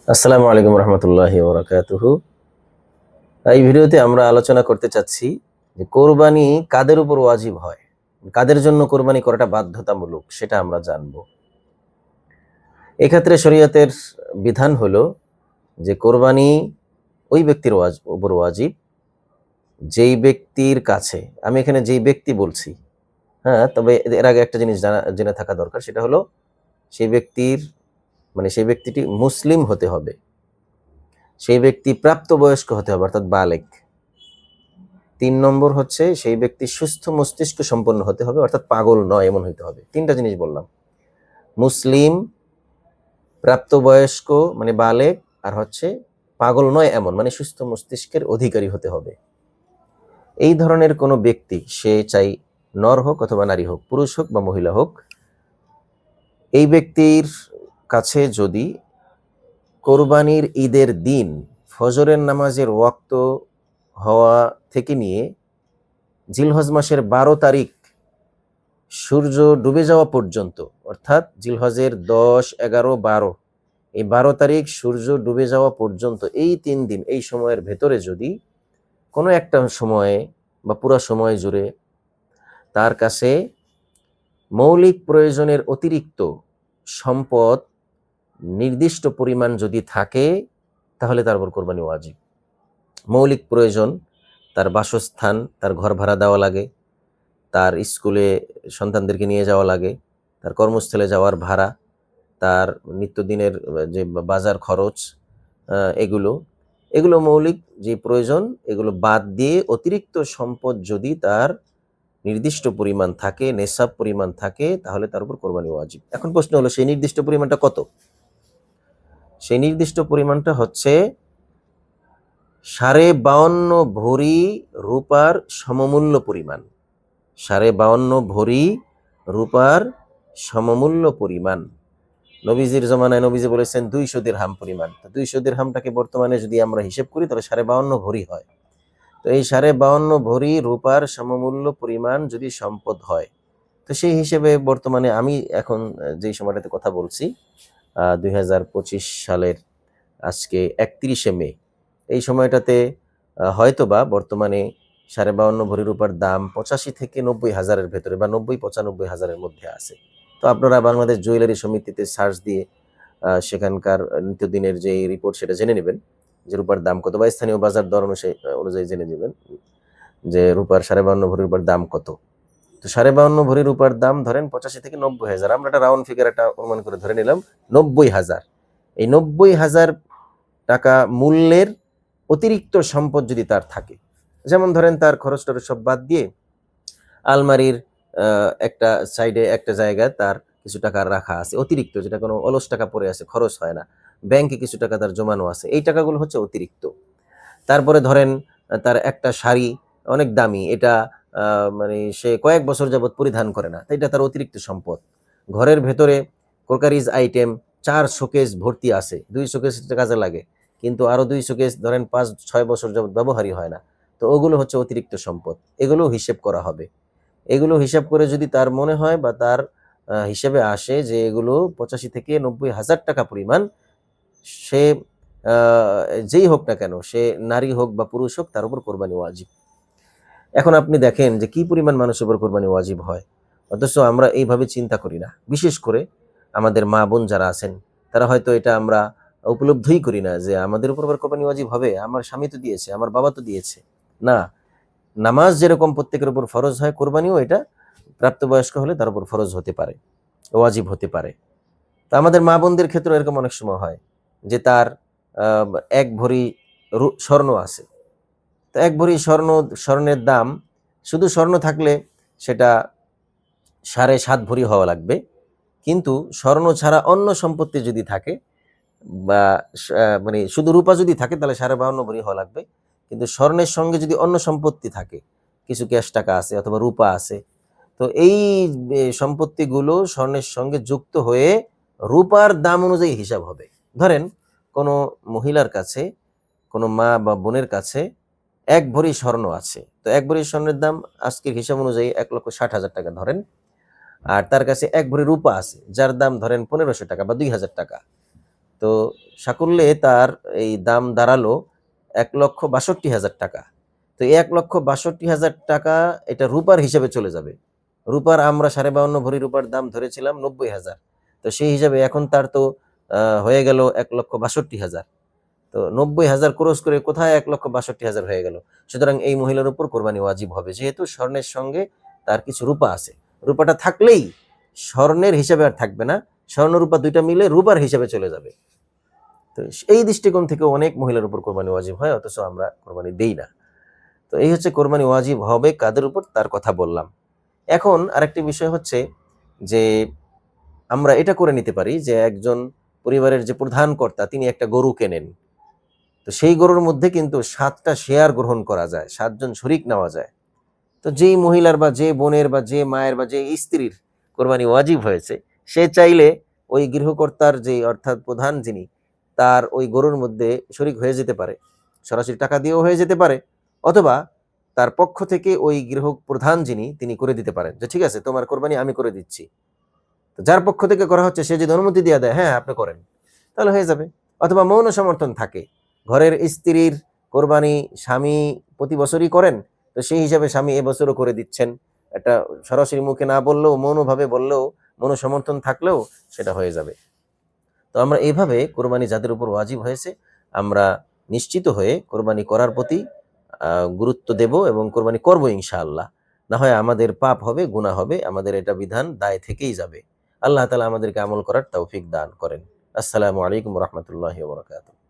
আসসালামু আলাইকুম রহমতুল্লাহি ওয়া বারাকাতুহু। এই ভিডিওতে আমরা আলোচনা করতে চাচ্ছি যে কোরবানি কাদের উপর ওয়াজিব হয়, কাদের জন্য কোরবানি করাটা বাধ্যতামূলক সেটা আমরা জানব। এক্ষেত্রে শরীয়তের বিধান হলো যে কোরবানি ওই ব্যক্তির উপর ওয়াজিব যেই ব্যক্তির কাছে, আমি এখানে যেই ব্যক্তি বলছি, হ্যাঁ, তবে এর আগে একটা জিনিস জেনে থাকা দরকার, সেটা হলো সেই ব্যক্তির সেই ব্যক্তিটি মুসলিম হতে হবে, সেই ব্যক্তি প্রাপ্তবয়স্ক হতে হবে অর্থাৎ বালেগ। ৩ নম্বর হচ্ছে সেই ব্যক্তি সুস্থ মস্তিষ্ক সম্পন্ন হতে হবে অর্থাৎ পাগল নয় এমন হইতে হবে। ৩টা জিনিস বললাম, মুসলিম, প্রাপ্তবয়স্ক মানে বালেগ, আর হচ্ছে পাগল নয় এমন মানে সুস্থ মস্তিষ্কের অধিকারী হতে হবে। এই ধরনের কোনো ব্যক্তি, সে চাই নর হোক অথবা নারী হোক, পুরুষ হোক বা মহিলা হোক, এই ব্যক্তির কাছে যদি কোরবানির ঈদের দিন ফজরের নামাজের ওয়াক্ত হওয়া থেকে নিয়ে জিলহজ মাসের ১২ তারিখ সূর্য ডুবে যাওয়া পর্যন্ত, অর্থাৎ জিলহজের ১০, ১১, ১২, এই ১২ তারিখ সূর্য ডুবে যাওয়া পর্যন্ত এই ৩ দিন, এই সময়ের ভেতরে যদি কোনো একটা সময়ে বা পুরো সময় জুড়ে তার কাছে মৌলিক প্রয়োজনের অতিরিক্ত সম্পদ নির্দিষ্ট পরিমাণ যদি থাকে, তাহলে তার উপর কোরবানি ওয়াজিব। মৌলিক প্রয়োজন, তার বাসস্থান, তার ঘর ভাড়া দেওয়া লাগে, তার স্কুলে সন্তানদেরকে নিয়ে যাওয়া লাগে, তার কর্মস্থলে যাওয়ার ভাড়া, তার নিত্যদিনের যে বাজার খরচ, এগুলো এগুলো মৌলিক যে প্রয়োজন, এগুলো বাদ দিয়ে অতিরিক্ত সম্পদ যদি তার নির্দিষ্ট পরিমাণ থাকে, নেশাব পরিমাণ থাকে, তাহলে তার উপর কোরবানি ওয়াজিব। এখন প্রশ্ন হলো সেই নির্দিষ্ট পরিমাণটা কত? সেই নির্দিষ্ট পরিমাণটা হচ্ছে 52.5 ভরি রূপার সমমূল্য পরিমাণ। 52.5 ভরি রূপার সমমূল্য পরিমাণ। নবীজির জমানায় নবীজি বলেছেন 200 দিরহাম পরিমাণ। তো 200 দিরহামটাকে বর্তমানে যদি আমরা হিসেব করি তাহলে 52.5 ভরি হয়। তো এই 52.5 ভরি রূপার সমমূল্য পরিমাণ যদি সম্পদ হয়, তো সেই হিসেবে বর্তমানে আমি এখন যেই সময়টাতে কথা বলছি, 2025 সালের আজকে 31শে মে, এই সময়টাতে হয়তোবা বর্তমানে 52.5 ভরি রূপার দাম 85 থেকে 90 হাজারের ভেতরে বা 90-95 হাজারের মধ্যে আছে। তো আপনারা বাংলাদেশ জুয়েলারি সমিতিতে সার্চ দিয়ে সেখানকার নিত্যদিনের যে রিপোর্ট সেটা জেনে নেবেন যে রূপার দাম কত, বা স্থানীয় বাজার দর অনুযায়ী জেনে নেবেন যে রূপার 52.5 ভরি রূপার দাম কত। তো 52.5 ভরি রূপার দাম ধরেন 85 থেকে 90 হাজার, আমরা একটা রাউন্ড ফিগার একটা অনুমান করে ধরে নিলাম 90 হাজার। এই 90 হাজার টাকা মূল্যের অতিরিক্ত সম্পদ যদি তার থাকে, যেমন ধরেন তার খরচ টরচ সব বাদ দিয়ে আলমারির একটা সাইডে একটা জায়গায় তার কিছু টাকা রাখা আছে অতিরিক্ত, যেটা কোনো অলস টাকা পড়ে আছে, খরচ হয় না, ব্যাংকে কিছু টাকা তার জমানো আছে, এই টাকাগুলো হচ্ছে অতিরিক্ত। তারপরে ধরেন তার একটা শাড়ি অনেক দামি, এটা সে কয়েক বছর যাবৎ পরিধান করে না, তাই এটা তার অতিরিক্ত সম্পদ। ঘরের ভেতরে ক্রোকারিজ আইটেম 4 শোকেস ভর্তি আছে, 2 শোকেস কাজে লাগে, কিন্তু আরো 2 শোকেস ধরেন 5-6 বছর যাবৎ ব্যবহারই হয় না, তো ওগুলো হচ্ছে অতিরিক্ত সম্পদ। এগুলো হিসেব করা হবে। এগুলো হিসাব করে যদি তার মনে হয় বা তার হিসেবে আসে যে এগুলো 85 থেকে 90 হাজার টাকা পরিমাণ, সে যেই হোক না কেন, সে নারী হোক বা পুরুষ হোক, তার উপর কোরবানি ওয়াজিব। এখন আপনি দেখেন যে কি পরিমাণ মানুষের উপর কোরবানি ওয়াজিব হয়, অথচ আমরা এইভাবে চিন্তা করি না। বিশেষ করে আমাদের মা বোন যারা আছেন, তারা হয়তো এটা আমরা উপলব্ধই করি না যে আমাদের উপর আবার কোরবানি ওয়াজিব হবে, আমার স্বামী তো দিয়েছে, আমার বাবা তো দিয়েছে। না, নামাজ যেরকম প্রত্যেকের উপর ফরজ হয়, কোরবানিও এটা প্রাপ্তবয়স্ক হলে তার উপর ফরজ হতে পারে, ওয়াজিব হতে পারে। তা আমাদের মা বোনদের ক্ষেত্রে এরকম অনেক সময় হয় যে তার 1 ভরি স্বর্ণ আছে। তো 1 ভরি স্বর্ণের দাম, শুধু স্বর্ণ থাকলে সেটা 7.5 ভরি হওয়া লাগবে, কিন্তু স্বর্ণ ছাড়া অন্য সম্পত্তি যদি থাকে বা শুধু রূপা যদি থাকে তাহলে 52.5 ভরি হওয়া লাগবে। কিন্তু স্বর্ণের সঙ্গে যদি অন্য সম্পত্তি থাকে, কিছু ক্যাশ টাকা আছে অথবা রূপা আছে, তো এই সম্পত্তিগুলো স্বর্ণের সঙ্গে যুক্ত হয়ে রূপার দাম অনুযায়ী হিসাব হবে। ধরেন কোনো মহিলার কাছে, কোনো মা বা বোনের কাছে 1 ভরি স্বর্ণ আছে, তো 1 ভরি স্বর্ণের দাম আজকের হিসাব অনুযায়ী 1,60,000 টাকা ধরেন, আর তার কাছে 1 ভরি রূপা আছে যার দাম ধরেন 1500 টাকা বা 2000 টাকা। তো সাকুল্যে তার এই দাম দাঁড়ালো 1,62,000 টাকা। তো এই 1,62,000 টাকা এটা রূপার হিসেবে চলে যাবে। রূপার আমরা 52.5 ভরি রূপার দাম ধরেছিলাম 90,000। তো সেই হিসাবে এখন তার তো হয়ে গেল 1,62,000। তো 90,000 ক্রস করে কোথায় 1,62,000 হয়ে গেল। সুতরাং এই মহিলার উপর কোরবানি ওয়াজিব হবে, যেহেতু স্বর্ণের সঙ্গে তার কিছু রূপা আছে। রূপাটা থাকলেই স্বর্ণের হিসাবে আর থাকবে না, স্বর্ণ রূপা দুইটা মিলে রূপার হিসাবে চলে যাবে। তো এই দৃষ্টিকোণ থেকে অনেক মহিলার উপর কোরবানি ওয়াজিব হয়, অথচ আমরা কোরবানি দেই না। তো এই হচ্ছে কোরবানি ওয়াজিব হবে কাদের উপর, তার কথা বললাম। এখন আরেকটি বিষয় হচ্ছে যে আমরা এটা করে নিতে পারি যে একজন পরিবারের যে প্রধান কর্তা তিনি একটা গরু কেনেন। তো সেই গরুর মধ্যে কিন্তু 7টা শেয়ার গ্রহণ করা যায়, 7 জন শরিক নেওয়া যায়। তো যেই মহিলার বা যে বোনের বা যে মায়ের বা যে স্ত্রীর কোরবানি ওয়াজিব হয়েছে, সে চাইলে ওই গৃহকর্তার যে অর্থাৎ প্রধান যিনি, তার ওই গরুর মধ্যে শরিক হয়ে যেতে পারে, সরাসরি টাকা দিয়েও হয়ে যেতে পারে, অথবা তার পক্ষ থেকে ওই গৃহ প্রধান যিনি তিনি করে দিতে পারেন যে ঠিক আছে তোমার কোরবানি আমি করে দিচ্ছি। তো যার পক্ষ থেকে করা হচ্ছে সে যদি অনুমতি দিয়ে দেয় হ্যাঁ আপনি করেন, তাহলে হয়ে যাবে। অথবা মৌন সমর্থন থাকে, ঘরের স্ত্রীর কোরবানি স্বামী প্রতি বছরই করেন, তো সেই হিসাবে স্বামী এবছরও করে দিচ্ছেন, এটা সরাসরি মুখে না বললেও মৌনভাবে বললেও, মৌন সমর্থন থাকলেও সেটা হয়ে যাবে। তো আমরা এইভাবে কোরবানি যাদের উপর ওয়াজিব হয়েছে আমরা নিশ্চিত হয়ে কোরবানি করার প্রতি গুরুত্ব দেব এবং কোরবানি করব ইনশাআল্লাহ। না হয় আমাদের পাপ হবে, গুনাহ হবে, আমাদের এটা বিধান দায় থেকেই যাবে। আল্লাহ তাআলা আমাদেরকে আমল করার তৌফিক দান করেন। আসসালামু আলাইকুম ওয়া রাহমাতুল্লাহি ওয়া বারাকাতুহু।